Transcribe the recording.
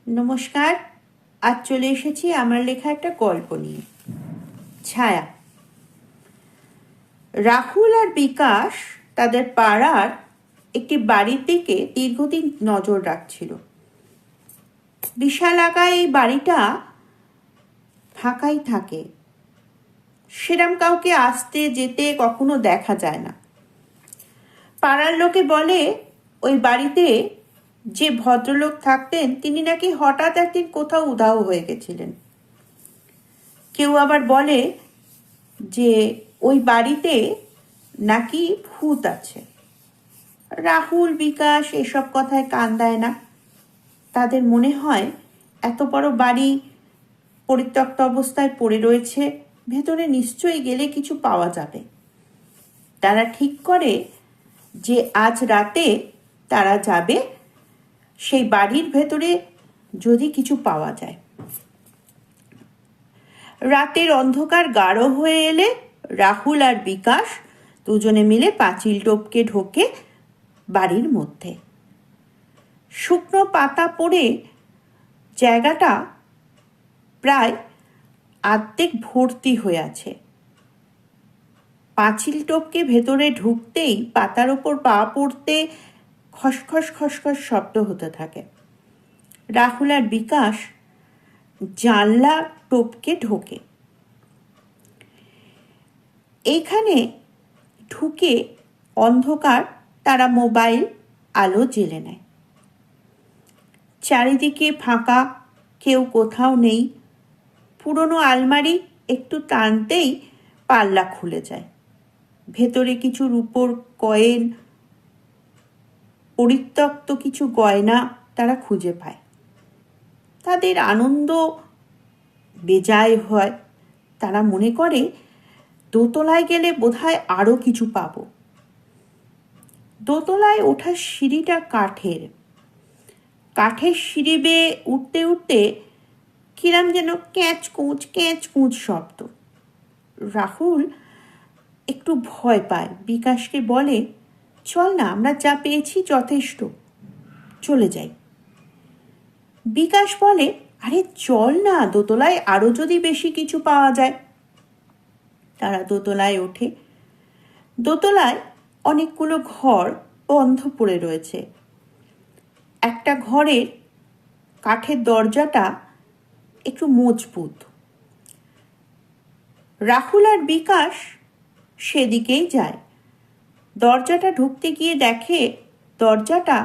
নমস্কার। আজ চলে এসেছি আমার লেখা একটা গল্প নিয়ে, ছায়া। রাহুল আর বিকাশ তাদের পাড়ার একটি বাড়ির দিকে দীর্ঘদিন নজর রাখছিল। বিশালাকার এই বাড়িটা ফাঁকাই থাকে, সেরম কাউকে আসতে যেতে কখনো দেখা যায় না। পাড়ার লোকে বলে ওই বাড়িতে যে ভদ্রলোক থাকতেন তিনি নাকি হঠাৎ একদিন কোথাও উধাও হয়ে গেছিলেন। কেউ আবার বলে যে ওই বাড়িতে নাকি ভূত আছে। রাহুল বিকাশ এসব কথায় কান দেয় না। তাদের মনে হয় এত বড় বাড়ি পরিত্যক্ত অবস্থায় পড়ে রয়েছে, ভেতরে নিশ্চয়ই গেলে কিছু পাওয়া যাবে। তারা ঠিক করে যে আজ রাতে তারা যাবে সেই বাড়ির ভেতরে, যদি কিছু পাওয়া যায়। রাতের অন্ধকার গাঢ় হয়ে এলে রাহুল আর বিকাশ দুজনে মিলে পাঁচিল টপকে ঢোকে বাড়ির মধ্যে। শুকনো পাতা পড়ে জায়গাটা প্রায় অর্ধেক ভর্তি হয়ে আছে। পাঁচিল টপকে ভেতরে ঢুকতেই পাতার ওপর পা পড়তে খসখস খসখস শব্দ হতে থাকে। রাহুল আর বিকাশ জানলা টপকে ঢোকে। এইখানে ঢুকে অন্ধকার তারা মোবাইল আলো জ্বেলে নেয়। চারিদিকে ফাঁকা, কেউ কোথাও নেই। পুরনো আলমারি একটু টানতেই পাল্লা খুলে যায়। ভেতরে কিছু রূপোর কয়েন, পরিত্যক্ত কিছু গয়না তারা খুঁজে পায়। তাদের আনন্দ বেজায় হয়। তারা মনে করে দোতলায় গেলে বোধহয় আরও কিছু পাব। দোতলায় ওঠার সিঁড়িটা কাঠের সিঁড়ি বেয়ে উঠতে উঠতে কিরম যেন ক্যাঁচ কুঁচ শব্দ। রাহুল একটু ভয় পায়, বিকাশকে বলে, চল না, আমরা যা পেয়েছি যথেষ্ট, চলে যাই। বিকাশ বলে, আরে চল না, দোতলায় আরও যদি বেশি কিছু পাওয়া যায়। তারা দোতলায় ওঠে। দোতলায় অনেকগুলো ঘর বন্ধ পড়ে রয়েছে। একটা ঘরের কাঠের দরজাটা একটু মজবুত। রাহুল আর বিকাশ সেদিকেই যায়। দরজাটা ঢুকতে গিয়ে দেখে দরজাটা